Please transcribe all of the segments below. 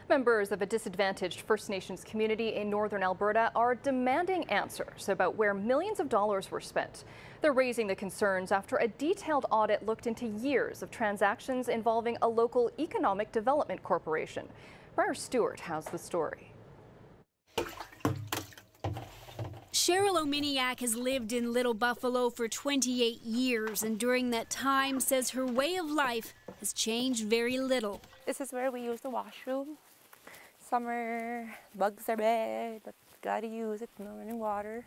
Members of a disadvantaged First Nations community in northern Alberta are demanding answers about where millions of dollars were spent. They're raising the concerns after a detailed audit looked into years of transactions involving a local economic development corporation. Briar Stewart has the story. Cheryl O'Miniak has lived in Little Buffalo for 28 years, and during that time says her way of life has changed very little. This is where we use the washroom. Summer, bugs are bad, but gotta use it, no running water.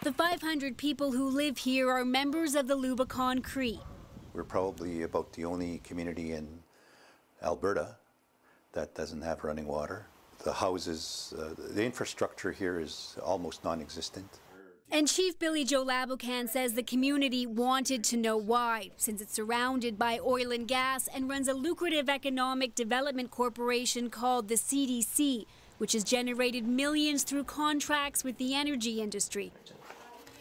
The 500 people who live here are members of the Lubicon Cree. We're probably about the only community in Alberta that doesn't have running water. The houses, the infrastructure here is almost non-existent. And Chief Billy Joe Lubicon says the community wanted to know why, since it's surrounded by oil and gas and runs a lucrative economic development corporation called the CDC, which has generated millions through contracts with the energy industry.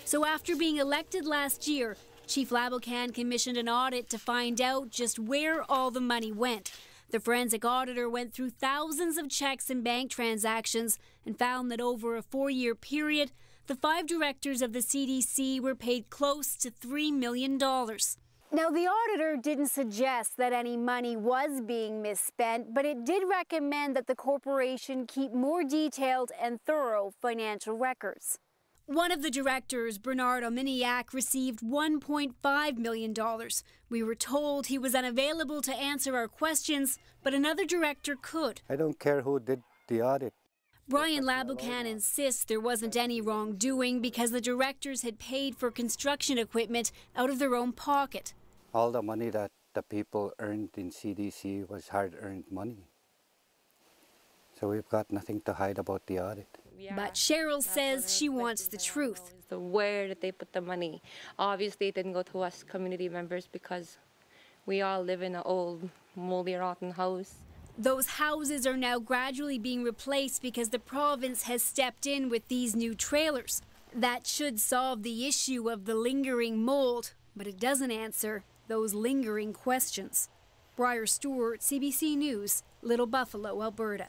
So after being elected last year, Chief Lubicon commissioned an audit to find out just where all the money went. The forensic auditor went through thousands of checks and bank transactions and found that over a 4-year period, the 5 directors of the CDC were paid close to $3 million. Now, the auditor didn't suggest that any money was being misspent, but it did recommend that the corporation keep more detailed and thorough financial records. One of the directors, Bernard O'Miniak, received $1.5 million. We were told he was unavailable to answer our questions, but another director could. I don't care who did the audit. Brian Lubicon insists there wasn't any wrongdoing because the directors had paid for construction equipment out of their own pocket. All the money that the people earned in CDC was hard-earned money. So we've got nothing to hide about the audit. Yeah, but Cheryl says she wants the truth. Where did they put the money? Obviously it didn't go to us community members because we all live in an old, moldy, rotten house. Those houses are now gradually being replaced because the province has stepped in with these new trailers. That should solve the issue of the lingering mold, but it doesn't answer those lingering questions. Briar Stewart, CBC News, Little Buffalo, Alberta.